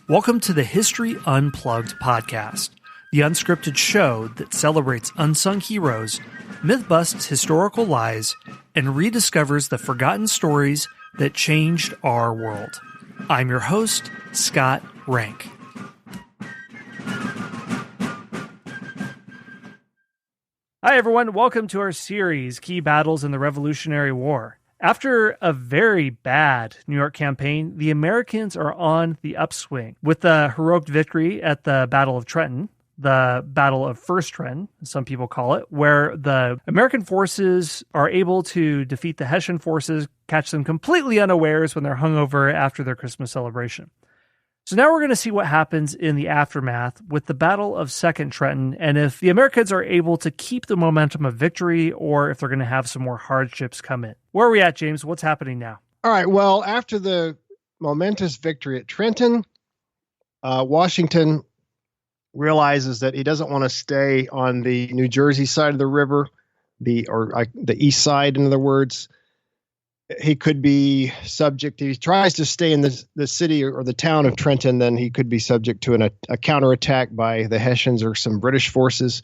Welcome to the History Unplugged podcast, the unscripted show that celebrates unsung heroes, myth-busts historical lies, and rediscovers the forgotten stories that changed our world. I'm your host, Scott Rank. Hi everyone, welcome to our series, Key Battles in the Revolutionary War. After a very bad New York campaign, the Americans are on the upswing. With the heroic victory at the Battle of Trenton, the Battle of First Trenton, some people call it, where the American forces are able to defeat the Hessian forces, catch them completely unawares when they're hungover after their Christmas celebration. So now we're going to see what happens in the aftermath with the Battle of Second Trenton, and if the Americans are able to keep the momentum of victory, or if they're going to have some more hardships come in. Where are we at, James? What's happening now? All right, well, after the momentous victory at Trenton, Washington realizes that he doesn't want to stay on the New Jersey side of the river, the east side, in other words. He could be subject, if he tries to stay in the city or the town of Trenton, then he could be subject to a counterattack by the Hessians or some British forces.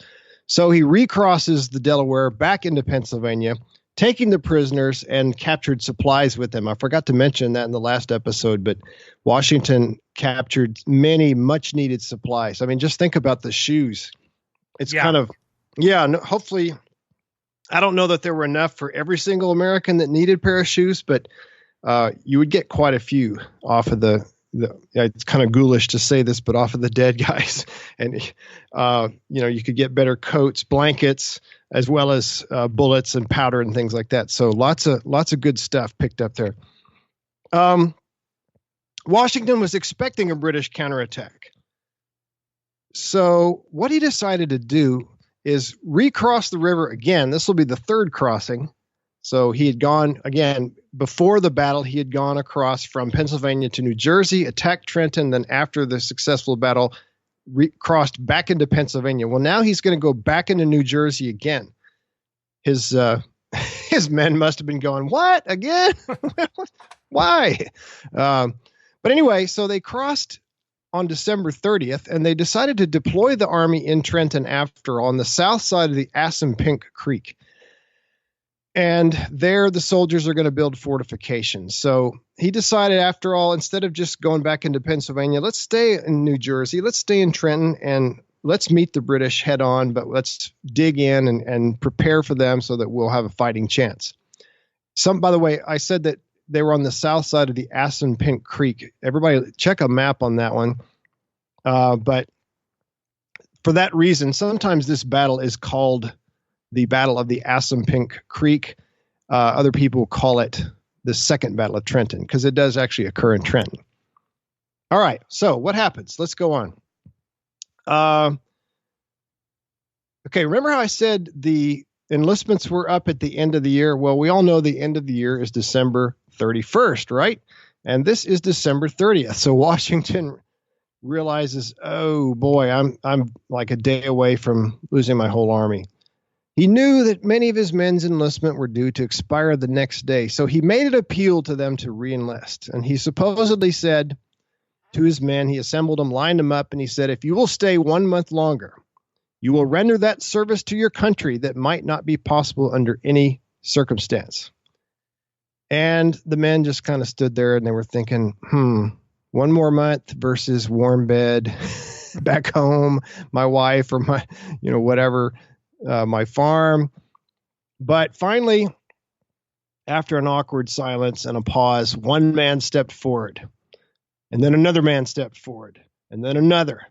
So he recrosses the Delaware back into Pennsylvania, taking the prisoners and captured supplies with them. I forgot to mention that in the last episode, but Washington captured many much needed supplies. I mean, just think about the shoes. It's hopefully, I don't know that there were enough for every single American that needed a pair of shoes, but you would get quite a few off of it's kind of ghoulish to say this, but off of the dead guys. And, you could get better coats, blankets, as well as bullets and powder and things like that. So lots of good stuff picked up there. Washington was expecting a British counterattack. So what he decided to do is recross the river again. This will be the third crossing. So he had gone, again, before the battle, he had gone across from Pennsylvania to New Jersey, attacked Trenton, then after the successful battle, crossed back into Pennsylvania. Well, now he's going to go back into New Jersey again. His men must have been going, what, again? Why? But anyway, so they crossed on December 30th, and they decided to deploy the army in Trenton on the south side of the Assunpink Creek. And there the soldiers are going to build fortifications. So he decided, after all, instead of just going back into Pennsylvania, let's stay in New Jersey, let's stay in Trenton, and let's meet the British head on, but let's dig in and prepare for them so that we'll have a fighting chance. By the way, I said that they were on the south side of the Assunpink Creek. Everybody check a map on that one. But for that reason, sometimes this battle is called the Battle of the Assunpink Creek. Other people call it the Second Battle of Trenton because it does actually occur in Trenton. All right, so what happens? Let's go on. Okay, remember how I said the enlistments were up at the end of the year? Well, we all know the end of the year is December 31st, right? And this is December 30th. So Washington realizes, oh boy, I'm like a day away from losing my whole army. He knew that many of his men's enlistment were due to expire the next day, so he made an appeal to them to re-enlist. And he supposedly said to his men, he assembled them, lined them up, and he said, if you will stay 1 month longer, you will render that service to your country that might not be possible under any circumstance. And the men just kind of stood there and they were thinking, 1 more month versus warm bed back home, my wife or my, whatever, my farm. But finally, after an awkward silence and a pause, one man stepped forward, and then another man stepped forward, and then another.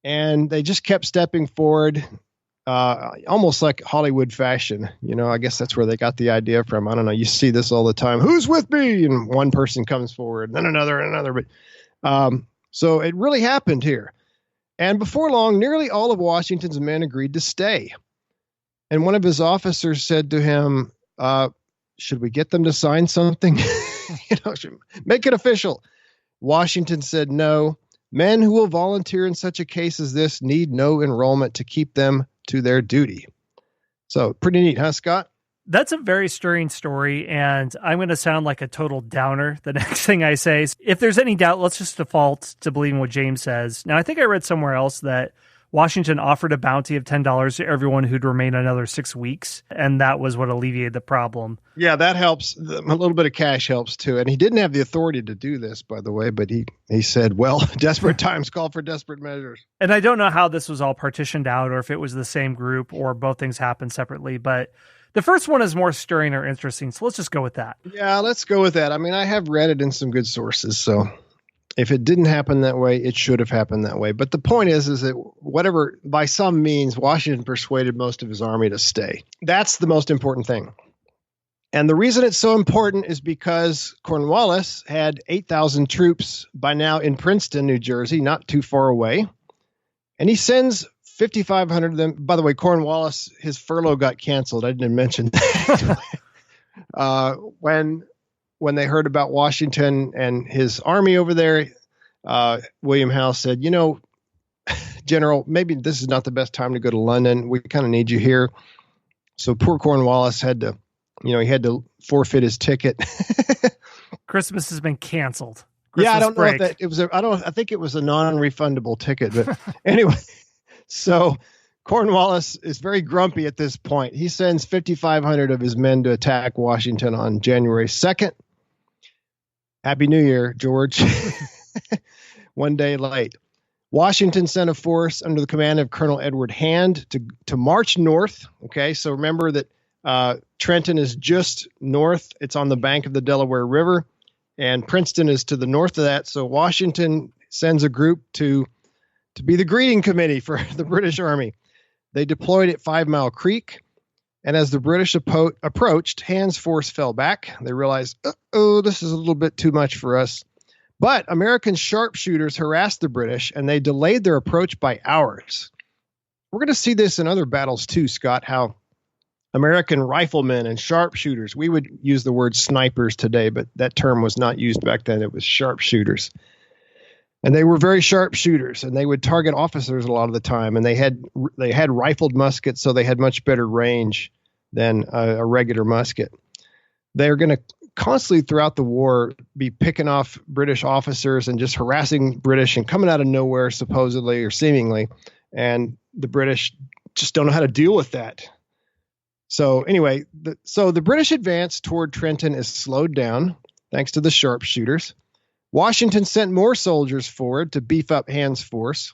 And they just kept stepping forward, almost like Hollywood fashion. I guess that's where they got the idea from. I don't know. You see this all the time. Who's with me? And one person comes forward, then another and another. But so it really happened here. And before long, nearly all of Washington's men agreed to stay. And one of his officers said to him, should we get them to sign something? Make it official. Washington said no. Men who will volunteer in such a case as this need no enrollment to keep them to their duty. So pretty neat, huh, Scott? That's a very stirring story, and I'm going to sound like a total downer the next thing I say. If there's any doubt, let's just default to believing what James says. Now, I think I read somewhere else that Washington offered a bounty of $10 to everyone who'd remain another 6 weeks, and that was what alleviated the problem. Yeah, that helps. A little bit of cash helps, too. And he didn't have the authority to do this, by the way, but he said, well, desperate times call for desperate measures. And I don't know how this was all partitioned out or if it was the same group or both things happened separately, but the first one is more stirring or interesting, so let's just go with that. Yeah, let's go with that. I mean, I have read it in some good sources, so if it didn't happen that way, it should have happened that way. But the point is that whatever, by some means, Washington persuaded most of his army to stay. That's the most important thing. And the reason it's so important is because Cornwallis had 8,000 troops by now in Princeton, New Jersey, not too far away. And he sends 5,500 of them. By the way, Cornwallis, his furlough got canceled. I didn't mention that. When they heard about Washington and his army over there, William Howe said, General, maybe this is not the best time to go to London. We kind of need you here. So poor Cornwallis had to, he had to forfeit his ticket. Christmas has been canceled. I don't know if that it was. I think it was a non-refundable ticket. But anyway. So Cornwallis is very grumpy at this point. He sends 5,500 of his men to attack Washington on January 2nd. Happy New Year, George. One day late. Washington sent a force under the command of Colonel Edward Hand to march north. Okay, so remember that Trenton is just north. It's on the bank of the Delaware River, and Princeton is to the north of that. So Washington sends a group to be the greeting committee for the British Army. They deployed at 5 Mile Creek, and as the British approached, Hand's force fell back. They realized, this is a little bit too much for us. But American sharpshooters harassed the British, and they delayed their approach by hours. We're going to see this in other battles too, Scott, how American riflemen and sharpshooters, we would use the word snipers today, but that term was not used back then. It was sharpshooters. And they were very sharp shooters, and they would target officers a lot of the time. And they had rifled muskets, so they had much better range than a regular musket. They're going to constantly throughout the war be picking off British officers and just harassing British and coming out of nowhere, supposedly or seemingly. And the British just don't know how to deal with that. So anyway, the British advance toward Trenton is slowed down thanks to the sharpshooters. Washington sent more soldiers forward to beef up Hand's force,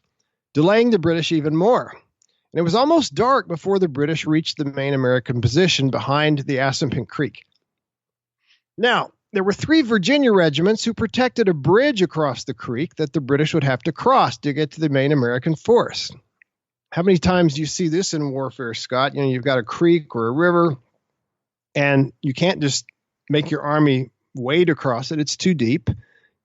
delaying the British even more. And it was almost dark before the British reached the main American position behind the Assunpink Creek. Now, there were 3 Virginia regiments who protected a bridge across the creek that the British would have to cross to get to the main American force. How many times do you see this in warfare, Scott? You've got a creek or a river, and you can't just make your army wade across it. It's too deep.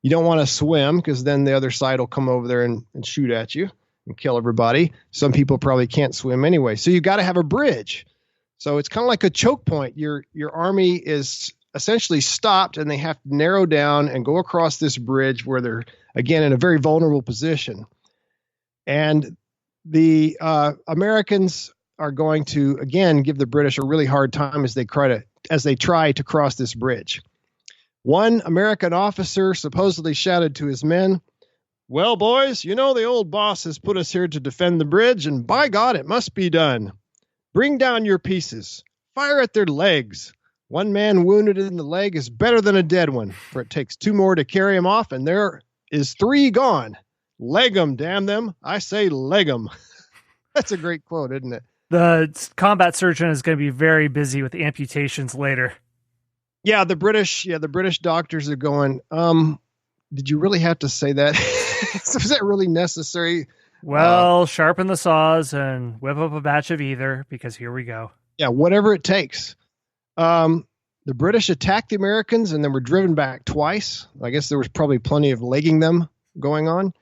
You don't want to swim because then the other side will come over there and shoot at you and kill everybody. Some people probably can't swim anyway. So you got to have a bridge. So it's kind of like a choke point. Your army is essentially stopped, and they have to narrow down and go across this bridge where they're, again, in a very vulnerable position. And the Americans are going to, again, give the British a really hard time as they try to cross this bridge. One American officer supposedly shouted to his men, "Well, boys, the old boss has put us here to defend the bridge, and by God, it must be done. Bring down your pieces. Fire at their legs. One man wounded in the leg is better than a dead one, for it takes 2 more to carry him off, and there is 3 gone. Legum, damn them. I say legum." That's a great quote, isn't it? The combat surgeon is going to be very busy with amputations later. Yeah, the British doctors are going, did you really have to say that? Was that really necessary? Well, sharpen the saws and whip up a batch of either, because here we go. Yeah, whatever it takes. The British attacked the Americans and then were driven back twice. I guess there was probably plenty of legging them going on.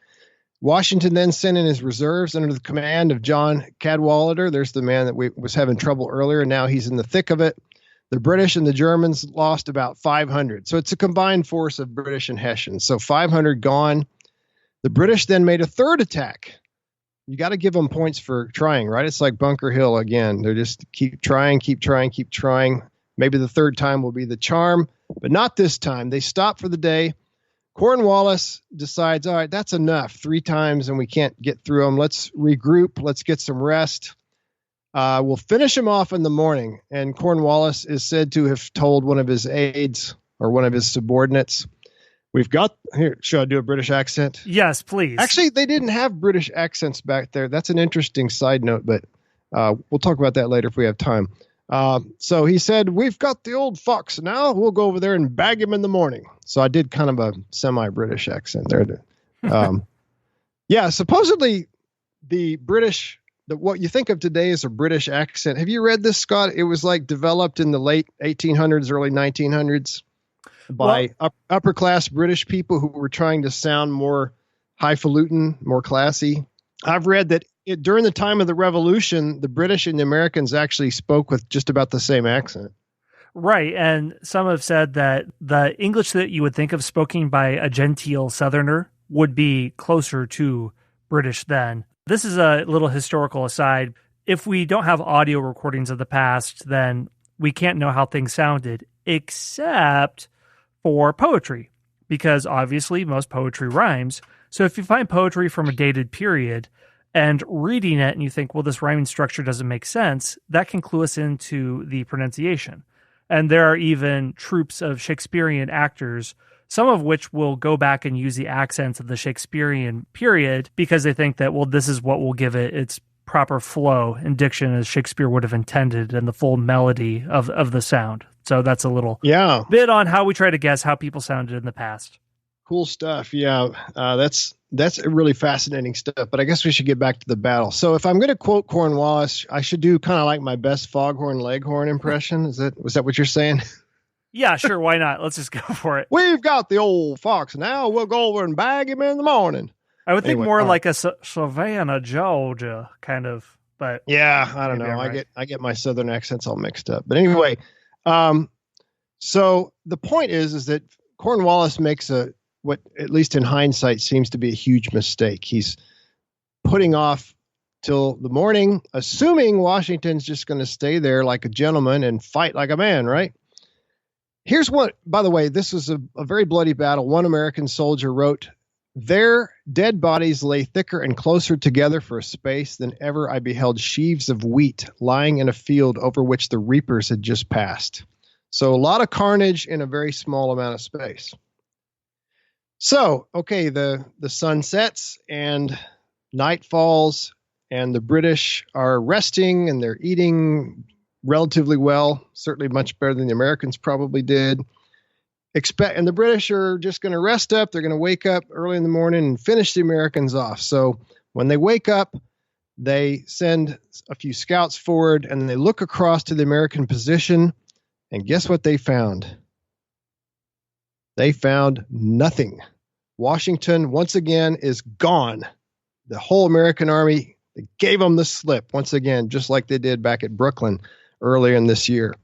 Washington then sent in his reserves under the command of John Cadwalader. There's the man that was having trouble earlier, and now he's in the thick of it. The British and the Germans lost about 500. So it's a combined force of British and Hessians. So 500 gone. The British then made a third attack. You got to give them points for trying, right? It's like Bunker Hill again. They're just keep trying. Maybe the third time will be the charm, but not this time. They stop for the day. Cornwallis decides, all right, that's enough. 3 times and we can't get through them. Let's regroup. Let's get some rest. We'll finish him off in the morning. And Cornwallis is said to have told one of his aides or one of his subordinates, we've got here. Should I do a British accent? Yes, please. Actually, they didn't have British accents back there. That's an interesting side note, but we'll talk about that later if we have time. So he said, we've got the old fox now. We'll go over there and bag him in the morning. So I did kind of a semi-British accent there. Yeah, supposedly the British, what you think of today as a British accent. Have you read this, Scott? It was like developed in the late 1800s, early 1900s by upper class British people who were trying to sound more highfalutin, more classy. I've read that during the time of the Revolution, the British and the Americans actually spoke with just about the same accent. Right. And some have said that the English that you would think of spoken by a genteel Southerner would be closer to British then. This is a little historical aside. If we don't have audio recordings of the past, then we can't know how things sounded, except for poetry, because obviously most poetry rhymes. So if you find poetry from a dated period and reading it and you think, well, this rhyming structure doesn't make sense, that can clue us into the pronunciation. And there are even troops of Shakespearean actors, some of which will go back and use the accents of the Shakespearean period because they think that, well, this is what will give it its proper flow and diction as Shakespeare would have intended and the full melody of the sound. So that's a little bit on how we try to guess how people sounded in the past. Cool stuff. Yeah, that's really fascinating stuff. But I guess we should get back to the battle. So if I'm going to quote Cornwallis, I should do kind of like my best Foghorn Leghorn impression. Was that what you're saying? Yeah, sure. Why not? Let's just go for it. We've got the old fox now. We'll go over and bag him in the morning. I would think more like a Savannah, Georgia kind of. But yeah, I don't know. I get my Southern accents all mixed up. But anyway, so the point is that Cornwallis makes what, at least in hindsight, seems to be a huge mistake. He's putting off till the morning, assuming Washington's just going to stay there like a gentleman and fight like a man, right? Here's what, by the way, this was a very bloody battle. One American soldier wrote, their dead bodies lay thicker and closer together for a space than ever I beheld sheaves of wheat lying in a field over which the reapers had just passed. So a lot of carnage in a very small amount of space. So, okay, the sun sets and night falls and the British are resting and they're eating relatively well, certainly much better than the Americans probably did. And the British are just going to rest up. They're going to wake up early in the morning and finish the Americans off. So when they wake up, they send a few scouts forward and they look across to the American position. And guess what they found? They found nothing. Washington, once again, is gone. The whole American army, they gave them the slip once again, just like they did back at Brooklyn earlier in this year.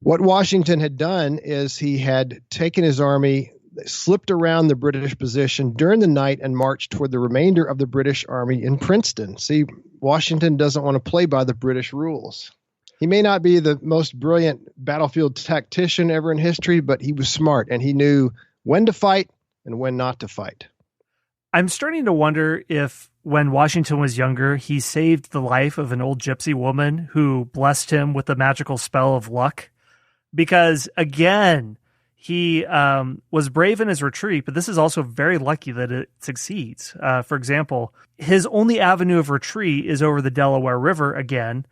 What Washington had done is he had taken his army, slipped around the British position during the night and marched toward the remainder of the British army in Princeton. See, Washington doesn't want to play by the British rules. He may not be the most brilliant battlefield tactician ever in history, but he was smart and he knew when to fight and when not to fight. I'm starting to wonder if when Washington was younger, he saved the life of an old gypsy woman who blessed him with the magical spell of luck. Because, again, he was brave in his retreat, but this is also very lucky that it succeeds. For example, his only avenue of retreat is over the Delaware River again,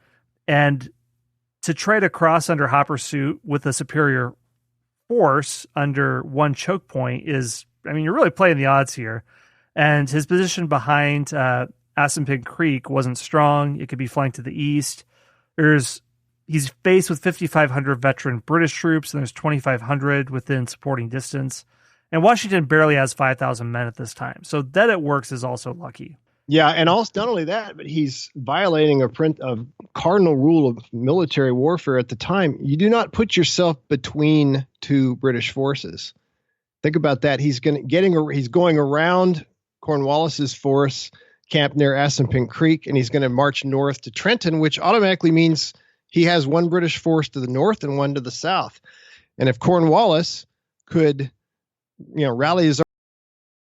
and to try to cross under hot pursuit with a superior force under one choke point is, I mean, you're really playing the odds here. And his position behind Assunpink Creek wasn't strong. It could be flanked to the east. He's faced with 5,500 veteran British troops, and there's 2,500 within supporting distance. And Washington barely has 5,000 men at this time. So that it works is also lucky. Yeah, and also not only that, but he's violating a cardinal rule of military warfare at the time. You do not put yourself between two British forces. Think about that. He's going around Cornwallis's force camped near Assunpink Creek, and he's going to march north to Trenton, which automatically means he has one British force to the north and one to the south. And if Cornwallis could, rally his